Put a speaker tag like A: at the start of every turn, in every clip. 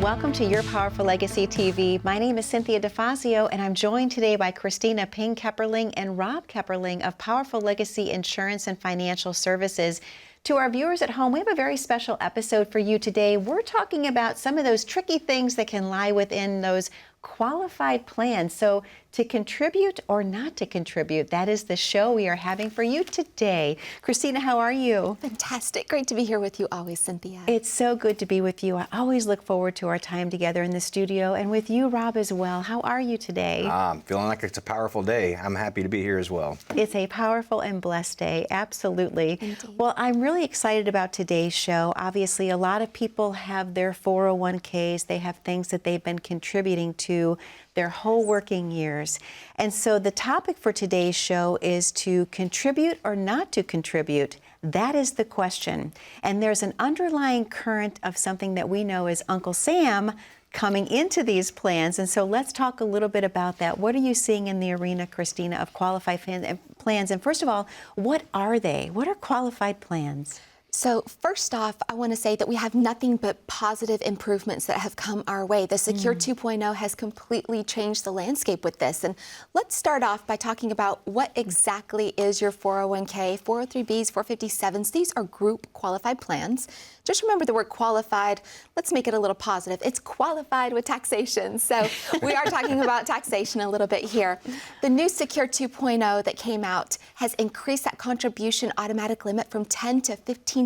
A: welcome to Your Powerful Legacy TV. My name is 𝗵𝗿𝗄𝗃, and I'm joined today by Kristina Ping Kepperling and Rob Kepperling of Powerful Legacy Insurance and Financial Services. To our viewers at home, we have a very special episode for you today. We're talking about some of those tricky things that can lie within those qualified plans. So to contribute or not to contribute, that is the show we are having for you today. Kristina, how are you?
B: Fantastic. Great to be here with you always, Cynthia.
A: It's so good to be with you. I always look forward to our time together in the studio, and with you, Rob, as well. How are you today?
C: I'm feeling like it's a powerful day. I'm happy to be here as well.
A: It's a powerful and blessed day, absolutely.
B: Indeed.
A: Well, I'm really excited about today's show. Obviously, a lot of people have their 401ks. They have things that they've been contributing to their whole working years. And so the topic for today's show is to contribute or not to contribute. That is the question. And there's an underlying current of something that we know as Uncle Sam coming into these plans. And so let's talk a little bit about that. What are you seeing in the arena, Kristina, of qualified plans? And first of all, what are they? What are qualified plans?
B: So first off, I want to say that we have nothing but positive improvements that have come our way. The 𝗁𝗍 2.0 has completely changed the landscape with this. And let's start off by talking about what exactly is your 401k, 403bs, 457s. These are group qualified plans. Just remember the word qualified. Let's make it a little positive. It's qualified with taxation. So we are talking about taxation a little bit here. The new 𝗁𝗍 2.0 that came out has increased that contribution automatic limit from 10 to 15%.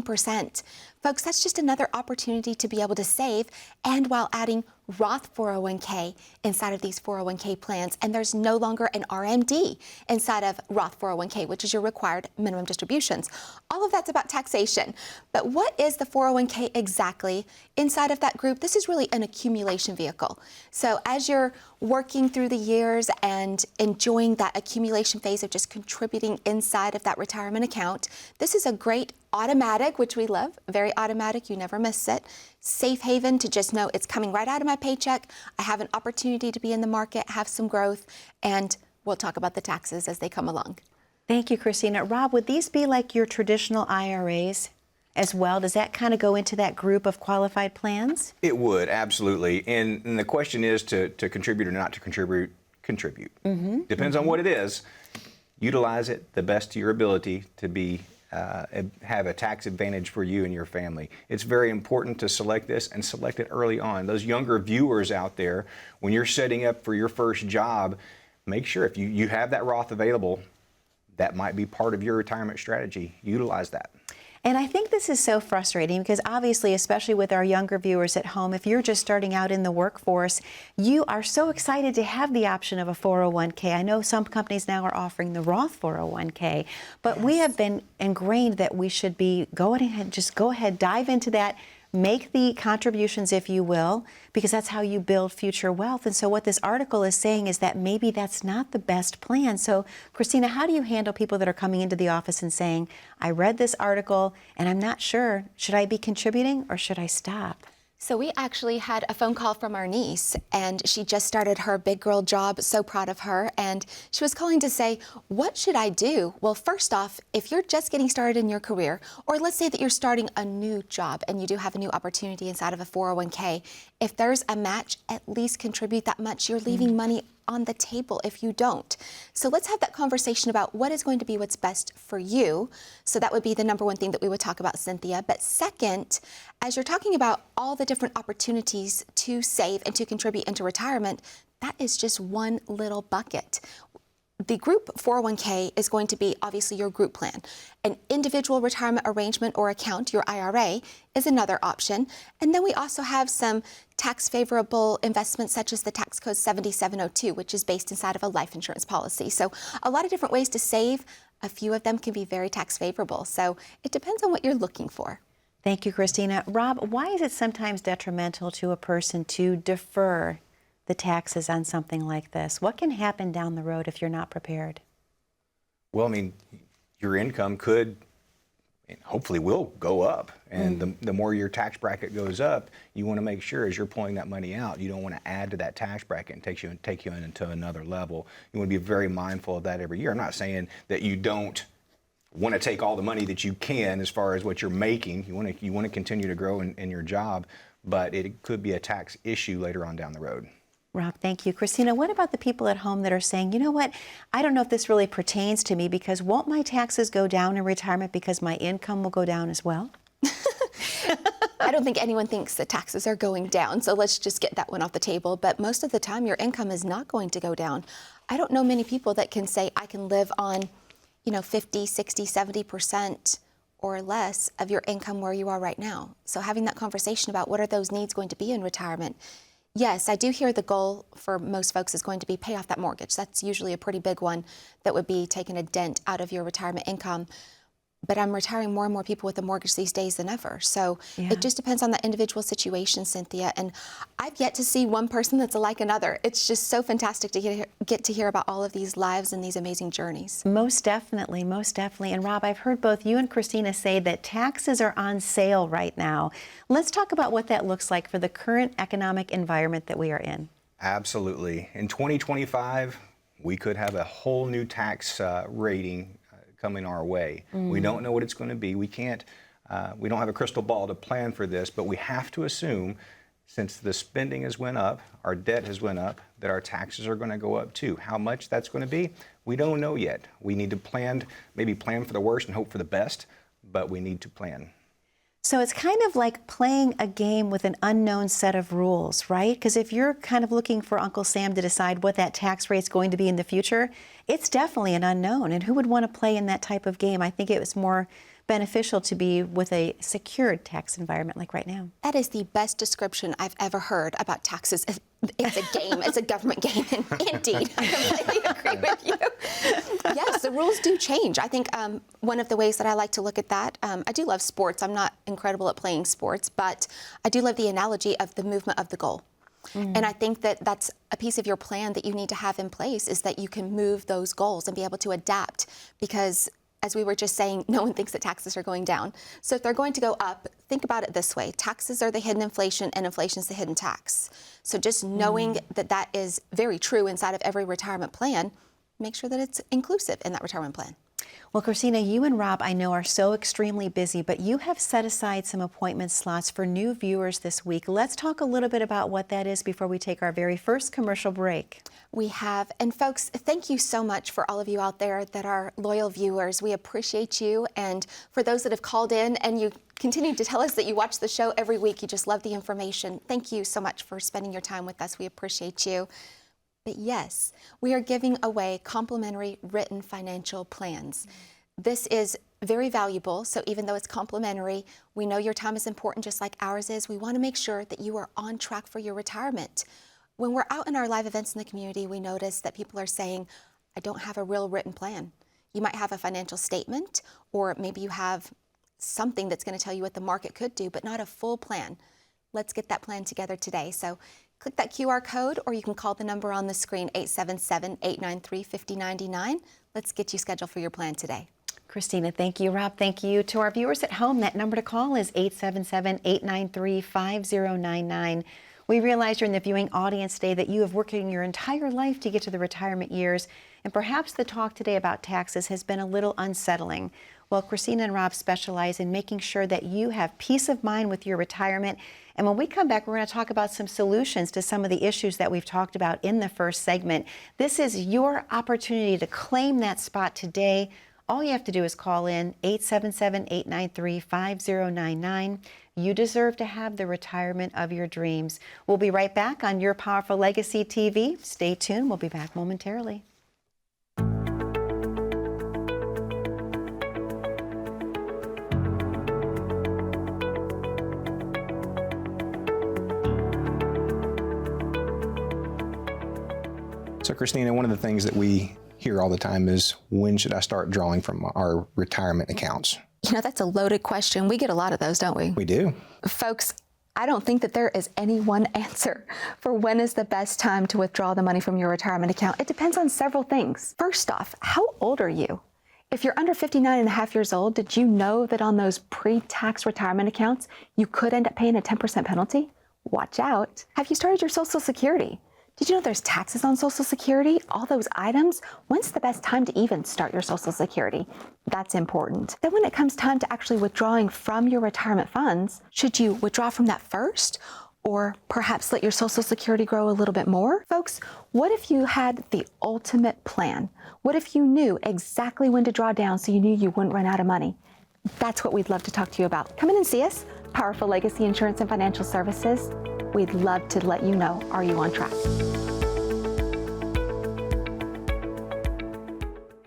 B: Folks, that's just another opportunity to be able to save, and while adding Roth 401k inside of these 401k plans. And there's no longer an RMD inside of Roth 401k, which is your required minimum distributions. All of that's about taxation. But what is the 401k exactly inside of that group? This is really an accumulation vehicle. So as you're working through the years and enjoying that accumulation phase of just contributing inside of that retirement account, this is a great automatic, which we love, very automatic, you never miss it. Safe haven to just know it's coming right out of my paycheck. I have an opportunity to be in the market, have some growth, and we'll talk about the taxes as they come along.
A: Thank you, Kristina. Rob, would these be like your traditional IRAs as well? Does that kind of go into that group of qualified plans?
C: It would, absolutely. And the question is to contribute or not to contribute. Depends on what it is. Utilize it the best to your ability to be have a tax advantage for you and your family. It's very important to select this and select it early on. Those younger viewers out there, when you're setting up for your first job, make sure if you have that Roth available, that might be part of your retirement strategy. Utilize that.
A: And I think this is so frustrating because obviously, especially with our younger viewers at home, if you're just starting out in the workforce, you are so excited to have the option of a 401k. I know some companies now are offering the Roth 401k, but we have been ingrained that we should be going ahead, just go ahead, dive into that, make the contributions, if you will, because that's how you build future wealth. And so what this article is saying is that maybe that's not the best plan. So, Kristina, how do you handle people that are coming into the office and saying, I read this article and I'm not sure, should I be contributing or should I stop?
B: So we actually had a phone call from our niece, and she just started her big girl job, so proud of her, and she was calling to say, what should I do? Well, first off, if you're just getting started in your career, or let's say that you're starting a new job and you do have a new opportunity inside of a 401k, if there's a match, at least contribute that much. You're leaving money on the table if you don't. So let's have that conversation about what is going to be what's best for you. So that would be the number one thing that we would talk about, Cynthia. But second, as you're talking about all the different opportunities to save and to contribute into retirement, that is just one little bucket. The group 401k is going to be obviously your group plan. An individual retirement arrangement or account, your IRA, is another option. And then we also have some tax favorable investments such as the tax code 7702, which is based inside of a life insurance policy. So a lot of different ways to save. A few of them can be very tax favorable. So it depends on what you're looking for.
A: Thank you, Kristina. Rob, why is it sometimes detrimental to a person to defer the taxes on something like this? What can happen down the road if you're not prepared?
C: Well, I mean, your income could and hopefully will go up. And the more your tax bracket goes up, you want to make sure as you're pulling that money out, you don't want to add to that tax bracket and take you into another level. You want to be very mindful of that every year. I'm not saying that you don't want to take all the money that you can as far as what you're making. You want to continue to grow in your job, but it could be a tax issue later on down the road.
A: Rob, thank you. Kristina, what about the people at home that are saying, you know what, I don't know if this really pertains to me because won't my taxes go down in retirement because my income will go down as well?
B: I don't think anyone thinks that taxes are going down, so let's just get that one off the table. But most of the time, your income is not going to go down. I don't know many people that can say, I can live on, 50, 60, 70% or less of your income where you are right now. So having that conversation about what are those needs going to be in retirement. Yes, I do hear the goal for most folks is going to be pay off that mortgage. That's usually a pretty big one that would be taking a dent out of your retirement income. But I'm retiring more and more people with a mortgage these days than ever. So it just depends on that individual situation, Cynthia. And I've yet to see one person that's like another. It's just so fantastic to get to hear about all of these lives and these amazing journeys.
A: Most definitely, most definitely. And Rob, I've heard both you and Kristina say that taxes are on sale right now. Let's talk about what that looks like for the current economic environment that we are in.
C: Absolutely. In 2025, we could have a whole new tax rating coming our way. We don't know what it's going to be. We can't, we don't have a crystal ball to plan for this, but we have to assume, since the spending has went up, our debt has went up, that our taxes are going to go up too. How much that's going to be, we don't know yet. We need to maybe plan for the worst and hope for the best, but we need to plan.
A: So it's kind of like playing a game with an unknown set of rules, right? Because if you're kind of looking for Uncle Sam to decide what that tax rate's going to be in the future, it's definitely an unknown. And who would want to play in that type of game? I think it was more beneficial to be with a secured tax environment like right now.
B: That is the best description I've ever heard about taxes. It's a game. It's a government game. And indeed, I completely agree with you. Yes, the rules do change. I think one of the ways that I like to look at that, I do love sports. I'm not incredible at playing sports, but I do love the analogy of the movement of the goal. And I think that that's a piece of your plan that you need to have in place, is that you can move those goals and be able to adapt, because as we were just saying, no one thinks that taxes are going down. So if they're going to go up, think about it this way. Taxes are the hidden inflation and inflation is the hidden tax. So just knowing that that is very true inside of every retirement plan, make sure that it's inclusive in that retirement plan.
A: Well, Kristina, you and Rob, I know, are so extremely busy, but you have set aside some appointment slots for new viewers this week. Let's talk a little bit about what that is before we take our very first commercial break.
B: We have. And folks, thank you so much for all of you out there that are loyal viewers. We appreciate you. And for those that have called in and you continue to tell us that you watch the show every week, you just love the information. Thank you so much for spending your time with us. We appreciate you. But yes, we are giving away complimentary written financial plans. This is very valuable, so even though it's complimentary, we know your time is important just like ours is. We want to make sure that you are on track for your retirement. When we're out in our live events in the community, we notice that people are saying, I don't have a real written plan. You might have a financial statement, or maybe you have something that's going to tell you what the market could do, but not a full plan. Let's get that plan together today. So click that QR code, or you can call the number on the screen, 877-893-5099. Let's get you scheduled for your plan today.
A: Kristina, thank you. Rob, thank you. To our viewers at home, that number to call is 877-893-5099. We realize you're in the viewing audience today that you have worked in your entire life to get to the retirement years, and perhaps the talk today about taxes has been a little unsettling. Well, Kristina and Rob specialize in making sure that you have peace of mind with your retirement. And when we come back, we're going to talk about some solutions to some of the issues that we've talked about in the first segment. This is your opportunity to claim that spot today. All you have to do is call in 877-893-5099. You deserve to have the retirement of your dreams. We'll be right back on Your Powerful Legacy TV. Stay tuned. We'll be back momentarily.
C: So, Kristina, one of the things that we hear all the time is, when should I start drawing from our retirement accounts?
B: You know, that's a loaded question. We get a lot of those, don't we?
C: We do.
B: Folks, I don't think that there is any one answer for when is the best time to withdraw the money from your retirement account. It depends on several things. First off, how old are you? If you're under 59 and a half years old, did you know that on those pre-tax retirement accounts, you could end up paying a 10% penalty? Watch out. Have you started your Social Security? Did you know there's taxes on Social Security? All those items? When's the best time to even start your Social Security? That's important. Then when it comes time to actually withdrawing from your retirement funds, should you withdraw from that first? Or perhaps let your Social Security grow a little bit more? Folks, what if you had the ultimate plan? What if you knew exactly when to draw down so you knew you wouldn't run out of money? That's what we'd love to talk to you about. Come in and see us, Powerful Legacy Insurance and Financial Services. We'd love to let you know, are you on track?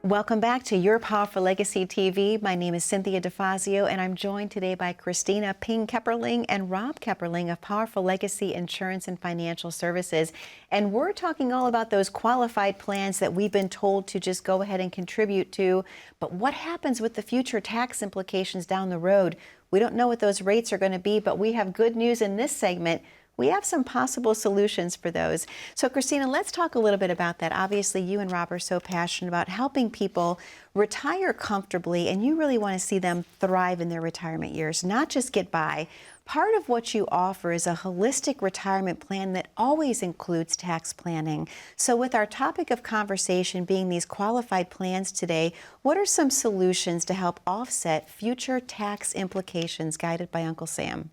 A: Welcome back to Your Powerful Legacy TV. My name is 𝗵𝗿𝗄𝗃, and I'm joined today by Kristina 𝗵𝗃𝗁 and Rob 𝗵𝗃𝗁 of Powerful Legacy Insurance and Financial Services. And we're talking all about those qualified plans that we've been told to just go ahead and contribute to. But what happens with the future tax implications down the road? We don't know what those rates are going to be, but we have good news in this segment. We have some possible solutions for those. So, Kristina, let's talk a little bit about that. Obviously, you and Rob are so passionate about helping people retire comfortably, and you really want to see them thrive in their retirement years, not just get by. Part of what you offer is a holistic retirement plan that always includes tax planning. So with our topic of conversation being these qualified plans today, what are some solutions to help offset future tax implications guided by Uncle Sam?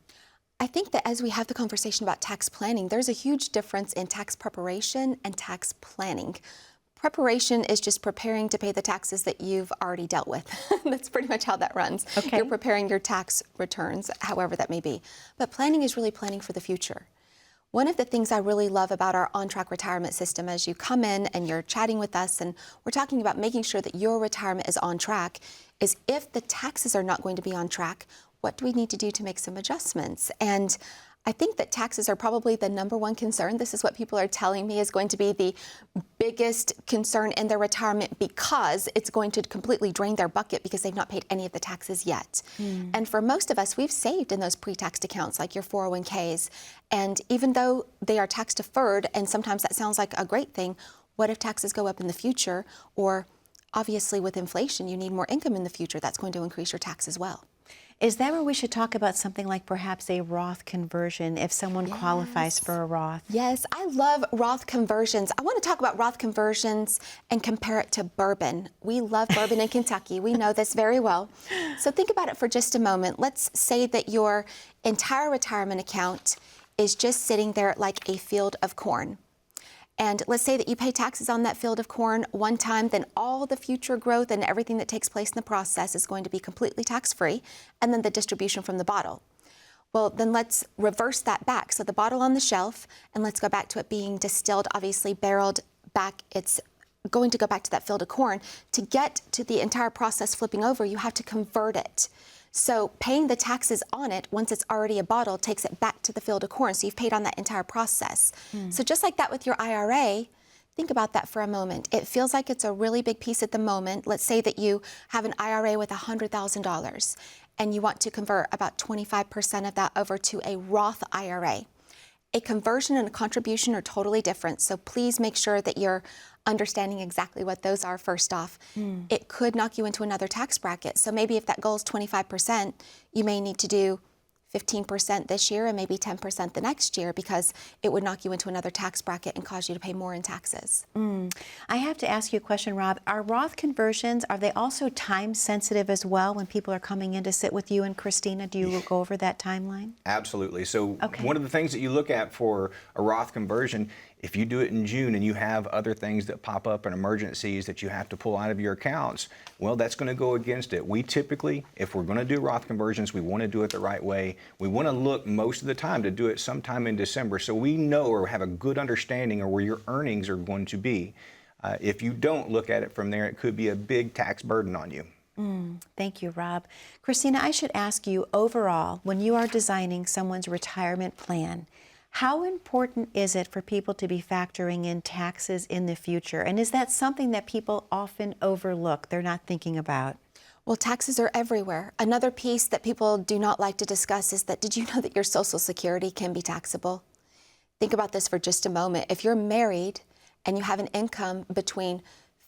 B: I think that as we have the conversation about tax planning, there's a huge difference in tax preparation and tax planning. Preparation is just preparing to pay the taxes that you've already dealt with. That's pretty much how that runs.
A: Okay.
B: You're preparing your tax returns, however that may be. But planning is really planning for the future. One of the things I really love about our on-track retirement system, as you come in and you're chatting with us and we're talking about making sure that your retirement is on track, is if the taxes are not going to be on track, what do we need to do to make some adjustments? And I think that taxes are probably the #1 concern. This is what people are telling me is going to be the biggest concern in their retirement because it's going to completely drain their bucket because they've not paid any of the taxes yet. And for most of us, we've saved in those pre-taxed accounts like your 401ks. And even though they are tax deferred, and sometimes that sounds like a great thing, what if taxes go up in the future? Or obviously with inflation, you need more income in the future. That's going to increase your tax as well.
A: Is that where we should talk about something like perhaps a Roth conversion if someone qualifies for a Roth?
B: Yes, I love Roth conversions. I want to talk about Roth conversions and compare it to bourbon. We love bourbon in Kentucky. We know this very well. So think about it for just a moment. Let's say that your entire retirement account is just sitting there like a field of corn. And let's say that you pay taxes on that field of corn one time, then all the future growth and everything that takes place in the process is going to be completely tax-free, and then the distribution from the bottle. Well, then let's reverse that back. So the bottle on the shelf, and let's go back to it being distilled, obviously barreled back. It's going to go back to that field of corn. To get to the entire process flipping over, you have to convert it. So paying the taxes on it, once it's already a bottle, takes it back to the field of corn. So you've paid on that entire process. So just like that with your IRA, think about that for a moment. It feels like it's a really big piece at the moment. Let's say that you have an IRA with $100,000 and you want to convert about 25% of that over to a Roth IRA. A conversion and a contribution are totally different. So please make sure that you're understanding exactly what those are first off. It could knock you into another tax bracket. So maybe if that goal is 25%, you may need to do 15% this year and maybe 10% the next year because it would knock you into another tax bracket and cause you to pay more in taxes.
A: I have to ask you a question, Rob. Are Roth conversions, are they also time sensitive as well when people are coming in to sit with you and Kristina? Do you go over that timeline?
C: Absolutely. So one of the things that you look at for a Roth conversion, if you do it in June and you have other things that pop up and emergencies that you have to pull out of your accounts, well, that's going to go against it. We typically, if we're going to do Roth conversions, we want to do it the right way. We want to look most of the time to do it sometime in December so we know or have a good understanding of where your earnings are going to be. If you don't look at it from there, it could be a big tax burden on you.
A: Thank you, Rob. Kristina, I should ask you, overall, when you are designing someone's retirement plan, how important is it for people to be factoring in taxes in the future? And is that something that people often overlook, they're not thinking about?
B: Well, taxes are everywhere. Another piece that people do not like to discuss is that, did you know that your Social Security can be taxable? Think about this for just a moment. If you're married and you have an income between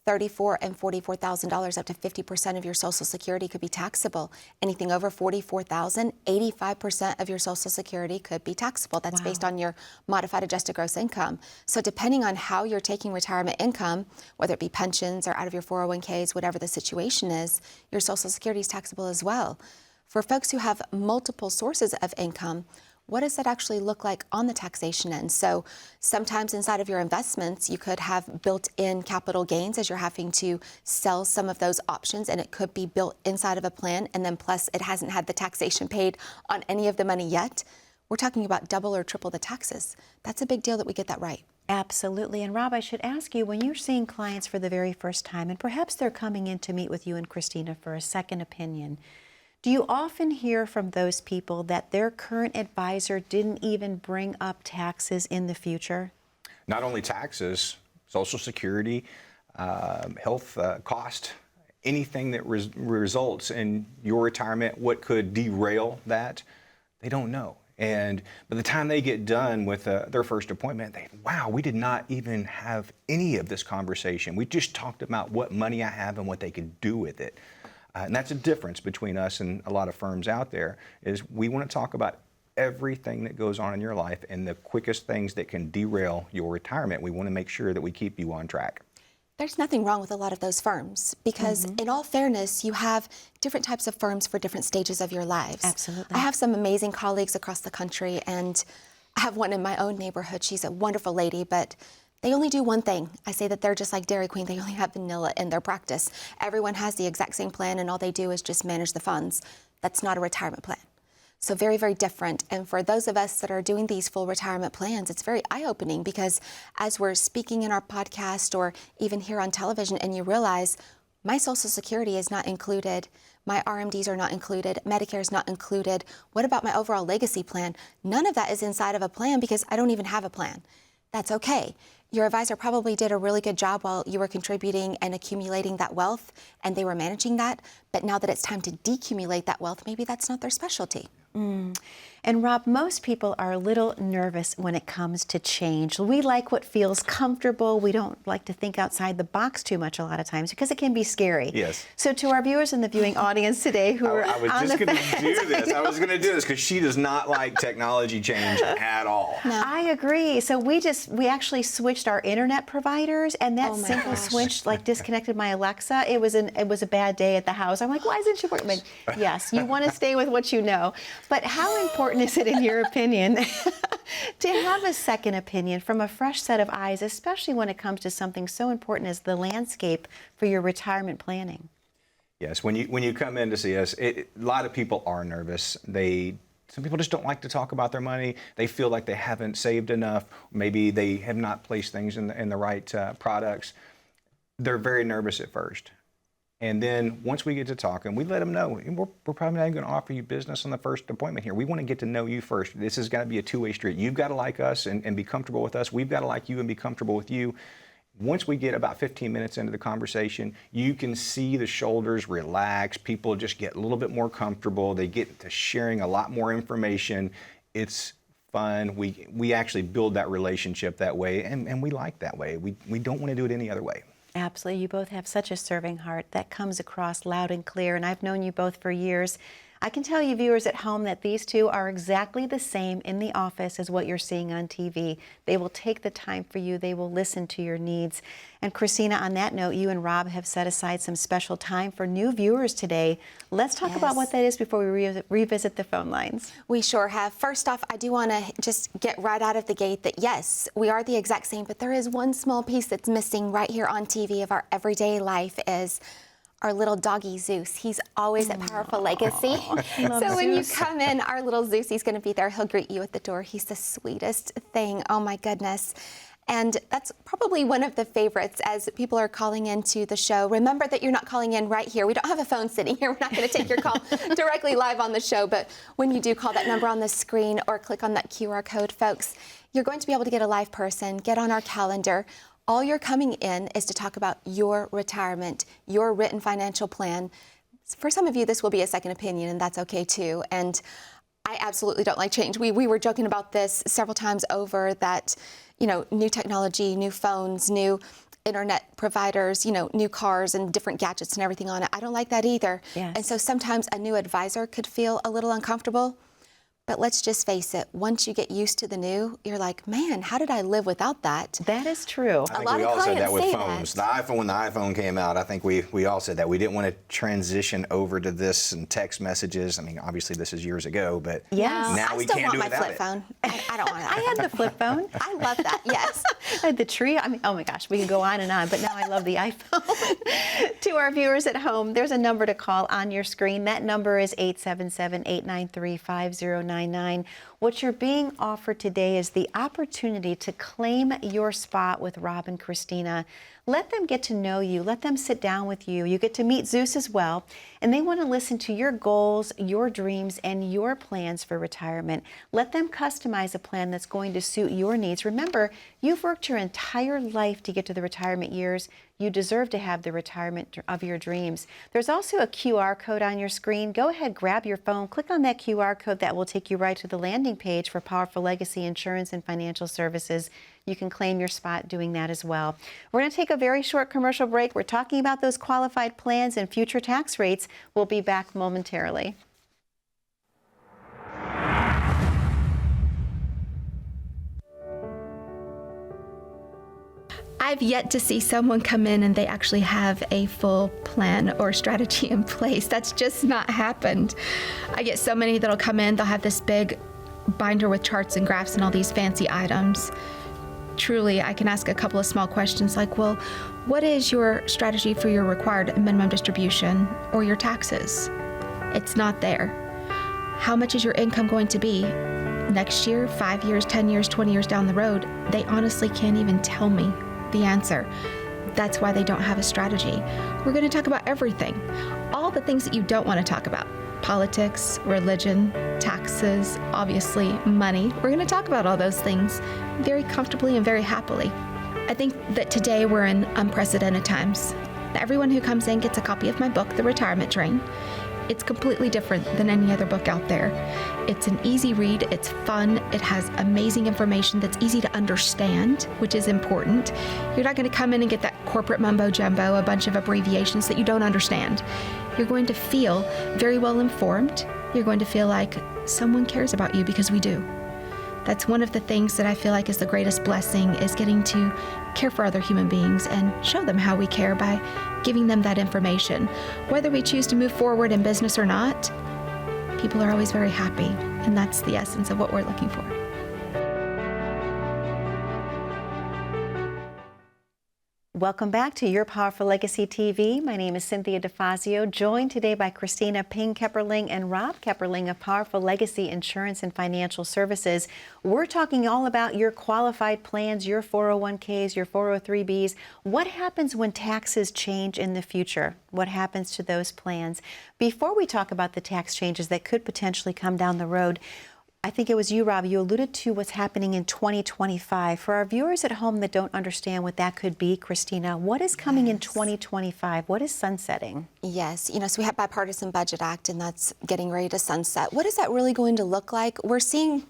B: $34,000 and $44,000, up to 50% of your Social Security could be taxable. Anything over $44,000, 85% of your Social Security could be taxable. That's based on your modified adjusted gross income. So depending on how you're taking retirement income, whether it be pensions or out of your 401ks, whatever the situation is, your Social Security is taxable as well. For folks who have multiple sources of income, what does that actually look like on the taxation end? So sometimes inside of your investments, you could have built-in capital gains as you're having to sell some of those options, and it could be built inside of a plan, and then plus it hasn't had the taxation paid on any of the money yet. We're talking about double or triple the taxes. That's a big deal that we get that right.
A: Absolutely. And Rob, I should ask you, when you're seeing clients for the very first time, and perhaps they're coming in to meet with you and Kristina for a second opinion, do you often hear from those people that their current advisor didn't even bring up taxes in the future?
C: Not only taxes, Social Security, health cost, anything that results in your retirement, what could derail that, they don't know. And by the time they get done with their first appointment, wow, we did not even have any of this conversation. We just talked about what money I have and what they could do with it. And that's a difference between us and a lot of firms out there, is we want to talk about everything that goes on in your life and the quickest things that can derail your retirement. We want to make sure that we keep you on track.
B: There's nothing wrong with a lot of those firms because, in all fairness, you have different types of firms for different stages of your lives.
A: Absolutely.
B: I have some amazing colleagues across the country, and I have one in my own neighborhood. She's a wonderful lady, but they only do one thing. I say that they're just like Dairy Queen. They only have vanilla in their practice. Everyone has the exact same plan, and all they do is just manage the funds. That's not a retirement plan. So very, very different. And for those of us that are doing these full retirement plans, it's very eye-opening because as we're speaking in our podcast or even here on television, and you realize my Social Security is not included, my RMDs are not included, Medicare is not included. What about my overall legacy plan? None of that is inside of a plan because I don't even have a plan. That's okay. Your advisor probably did a really good job while you were contributing and accumulating that wealth, and they were managing that. But now that it's time to decumulate that wealth, maybe that's not their specialty.
A: And Rob, most people are a little nervous when it comes to change. We like what feels comfortable. We don't like to think outside the box too much a lot of times because it can be scary.
C: Yes.
A: So to our viewers in the viewing audience today who are
C: I was
A: on
C: just
A: the
C: going to
A: fence,
C: do this. I was going to do this because she does not like technology change at all.
B: No.
A: I agree. So we actually switched our internet providers, and that simple
B: gosh.
A: switch like disconnected my Alexa. It was a bad day at the house. I'm like, why isn't she working? But yes, you want to stay with what you know. But how important is it, in your opinion, to have a second opinion from a fresh set of eyes, especially when it comes to something so important as the landscape for your retirement planning?
C: Yes, when you come in to see us, a lot of people are nervous. Some people just don't like to talk about their money. They feel like they haven't saved enough. Maybe they have not placed things in the right products. They're very nervous at first. And then once we get to talking, we let them know, we're probably not even going to offer you business on the first appointment here. We want to get to know you first. This has got to be a two-way street. You've got to like us and be comfortable with us. We've got to like you and be comfortable with you. Once we get about 15 minutes into the conversation, you can see the shoulders relax. People just get a little bit more comfortable. They get to sharing a lot more information. It's fun. We actually build that relationship that way, and we like that way. We don't want to do it any other way.
A: Absolutely. You both have such a serving heart that comes across loud and clear, and I've known you both for years. I can tell you, viewers at home, that these two are exactly the same in the office as what you're seeing on TV. They will take the time for you. They will listen to your needs. And Kristina, on that note, you and Rob have set aside some special time for new viewers today. Let's talk about what that is before we revisit the phone lines.
B: We sure have. First off, I do want to just get right out of the gate that, yes, we are the exact same, but there is one small piece that's missing right here on TV of our everyday life is our little doggy Zeus. He's always at Powerful Legacy. So when you come in, our little Zeus, he's going to be there. He'll greet you at the door. He's the sweetest thing. Oh, my goodness. And that's probably one of the favorites as people are calling into the show. Remember that you're not calling in right here. We don't have a phone sitting here. We're not going to take your call directly live on the show. But when you do call that number on the screen or click on that QR code, folks, you're going to be able to get a live person, get on our calendar. All you're coming in is to talk about your retirement, your written financial plan. For some of you, this will be a second opinion, and that's okay too. And I absolutely don't like change. We were joking about this several times over that, you know, new technology, new phones, new internet providers, new cars and different gadgets and everything on it. I don't like that either.
A: Yes.
B: And so sometimes a new advisor could feel a little uncomfortable. But let's just face it, once you get used to the new, you're like, man, how did I live without that?
A: That is true.
C: I think
B: lot
C: we
B: of
C: all said that
B: clients
C: with
B: say
C: phones.
B: that.
C: When the iPhone came out, I think we all said that. We didn't want to transition over to this and text messages. I mean, obviously this is years ago, but
A: Yes.
C: now
B: I
C: we
B: still
C: can't
B: want
C: do
B: my
C: without
B: flip
C: it.
B: phone. I don't want that.
A: I had the flip phone.
B: I love that, yes.
A: I had the tree. I mean, oh my gosh, we can go on and on, but now I love the iPhone. To our viewers at home, there's a number to call on your screen. That number is 877-893-5099. What you're being offered today is the opportunity to claim your spot with Rob and Kristina. Let them get to know you. Let them sit down with you. You get to meet Zeus as well, and they want to listen to your goals, your dreams, and your plans for retirement. Let them customize a plan that's going to suit your needs. Remember, you've worked your entire life to get to the retirement years. You deserve to have the retirement of your dreams. There's also a QR code on your screen. Go ahead, grab your phone, click on that QR code. That will take you right to the landing page for Powerful Legacy Insurance and Financial Services. You can claim your spot doing that as well. We're going to take a very short commercial break. We're talking about those qualified plans and future tax rates. We'll be back momentarily.
D: I've yet to see someone come in and they actually have a full plan or strategy in place. That's just not happened. I get so many that'll come in, they'll have this big binder with charts and graphs and all these fancy items. Truly, I can ask a couple of small questions like, well, what is your strategy for your required minimum distribution or your taxes? It's not there. How much is your income going to be next year, 5 years, 10 years, 20 years down the road? They honestly can't even tell me the answer. That's why they don't have a strategy. We're going to talk about everything. All the things that you don't want to talk about. Politics, religion, taxes, obviously money. We're going to talk about all those things very comfortably and very happily. I think that today we're in unprecedented times. Everyone who comes in gets a copy of my book, The Retirement Train. It's completely different than any other book out there. It's an easy read, it's fun, it has amazing information that's easy to understand, which is important. You're not going to come in and get that corporate mumbo jumbo, a bunch of abbreviations that you don't understand. You're going to feel very well informed. You're going to feel like someone cares about you because we do. That's one of the things that I feel like is the greatest blessing, is getting to care for other human beings and show them how we care by giving them that information. Whether we choose to move forward in business or not, people are always very happy, and that's the essence of what we're looking for.
A: Welcome back to Your Powerful Legacy TV. My name is 𝗵𝗿𝗄𝗃, joined today by Kristina 𝗃𝗃𝗁 and Rob 𝗃𝗃𝗁 of Powerful Legacy Insurance and Financial Services. We're talking all about your qualified plans, your 401ks, your 403bs. What happens when taxes change in the future? What happens to those plans? Before we talk about the tax changes that could potentially come down the road, I think it was you, Rob, you alluded to what's happening in 2025. For our viewers at home that don't understand what that could be, Kristina, what is coming in 2025? What is sunsetting?
B: Yes, so we have Bipartisan Budget Act, and that's getting ready to sunset. What is that really going to look like? We're seeing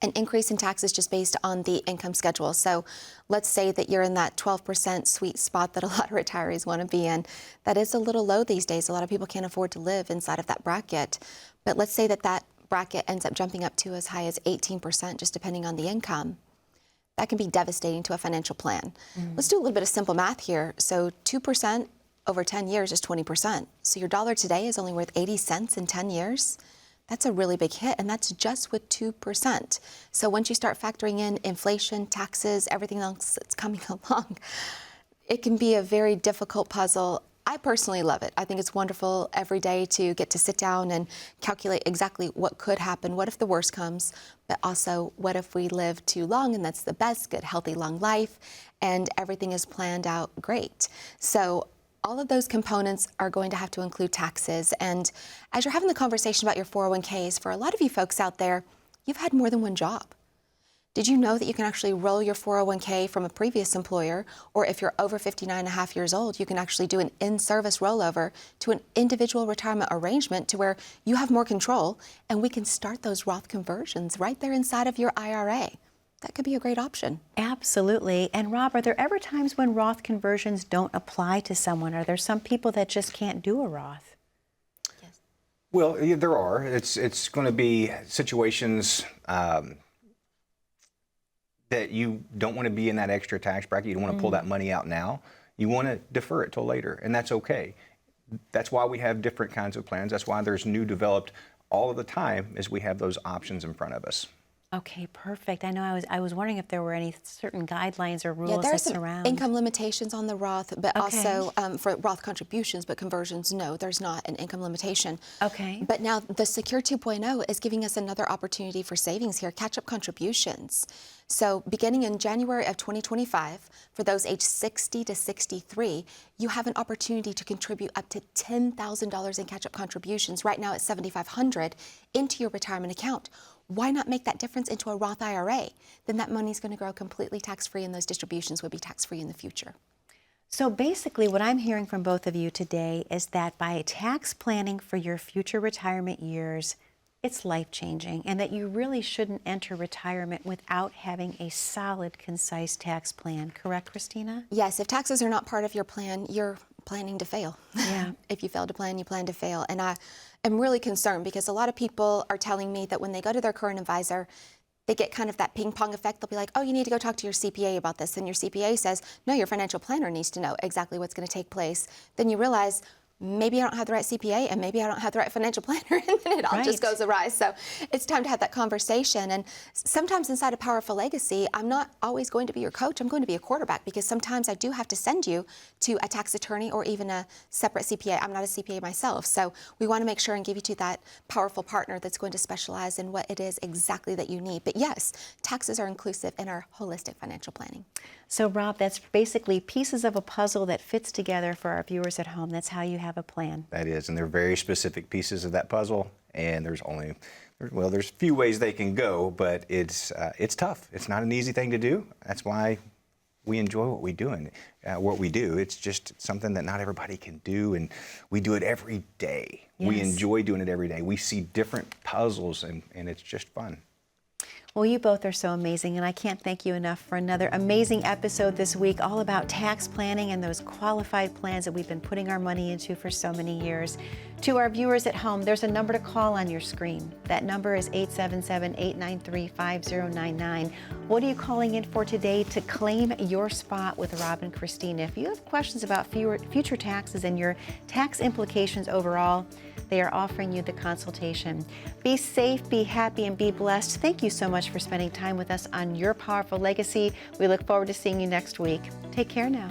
B: an increase in taxes just based on the income schedule. So let's say that you're in that 12% sweet spot that a lot of retirees want to be in. That is a little low these days. A lot of people can't afford to live inside of that bracket. But let's say that that bracket ends up jumping up to as high as 18%, just depending on the income. That can be devastating to a financial plan. Let's do a little bit of simple math here. So 2% over 10 years is 20%. So your dollar today is only worth 80 cents in 10 years. That's a really big hit, and that's just with 2%. So once you start factoring in inflation, taxes, everything else that's coming along, it can be a very difficult puzzle. I personally love it. I think it's wonderful every day to get to sit down and calculate exactly what could happen. What if the worst comes? But also, what if we live too long and that's the best, good, healthy, long life, and everything is planned out great? So all of those components are going to have to include taxes. And as you're having the conversation about your 401ks, for a lot of you folks out there, you've had more than one job. Did you know that you can actually roll your 401k from a previous employer, or if you're over 59.5 years old, you can actually do an in-service rollover to an individual retirement arrangement to where you have more control, and we can start those Roth conversions right there inside of your IRA. that could be a great option.
A: Absolutely. And Rob, are there ever times when Roth conversions don't apply to someone? Are there some people that just can't do a Roth?
B: Yes.
C: Well, yeah, there are. It's going to be situations that you don't want to be in that extra tax bracket. You don't want to pull that money out now. You want to defer it till later, and that's okay. That's why we have different kinds of plans. That's why there's new developed all of the time, as we have those options in front of us.
A: Okay, perfect. I know I was wondering if there were any certain guidelines or rules
B: There are
A: that
B: some
A: surround.
B: income limitations on the Roth, but
A: Okay.
B: also for Roth contributions, but conversions, no, there's not an income limitation.
A: Okay.
B: But now the Secure 2.0 is giving us another opportunity for savings here, catch-up contributions. So beginning in January of 2025, for those aged 60 to 63, you have an opportunity to contribute up to $10,000 in catch-up contributions. Right now it's $7,500 into your retirement account. Why not make that difference into a Roth IRA? Then that money's going to grow completely tax-free, and those distributions would be tax-free in the future.
A: So basically what I'm hearing from both of you today is that by tax planning for your future retirement years, it's life-changing, and that you really shouldn't enter retirement without having a solid, concise tax plan. Correct, Kristina?
B: Yes, if taxes are not part of your plan, you're planning to fail.
A: Yeah.
B: If you fail to plan, you plan to fail. And I am really concerned because a lot of people are telling me that when they go to their current advisor, they get kind of that ping pong effect. They'll be like, oh, you need to go talk to your CPA about this. And your CPA says, no, your financial planner needs to know exactly what's going to take place. Then you realize, maybe I don't have the right CPA, and maybe I don't have the right financial planner, and then it all just goes awry. So it's time to have that conversation. And sometimes inside of Powerful Legacy, I'm not always going to be your coach. I'm going to be a quarterback, because sometimes I do have to send you to a tax attorney or even a separate CPA. I'm not a CPA myself. So we want to make sure and give you to that powerful partner that's going to specialize in what it is exactly that you need. But yes, taxes are inclusive in our holistic financial planning.
A: So Rob, that's basically pieces of a puzzle that fits together for our viewers at home. That's how you have a plan.
C: That is, and they're very specific pieces of that puzzle, and there's few ways they can go, but it's tough. It's not an easy thing to do. That's why we enjoy what we do, and what we do. It's just something that not everybody can do, and we do it every day.
A: Yes.
C: We enjoy doing it every day. We see different puzzles, and it's just fun.
A: Well, you both are so amazing, and I can't thank you enough for another amazing episode this week, all about tax planning and those qualified plans that we've been putting our money into for so many years. To our viewers at home, there's a number to call on your screen. That number is 877-893-5099. What are you calling in for today to claim your spot with Rob and Kristina? If you have questions about future taxes and your tax implications overall, they are offering you the consultation. Be safe, be happy, and be blessed. Thank you so much for spending time with us on Your Powerful Legacy. We look forward to seeing you next week. Take care now.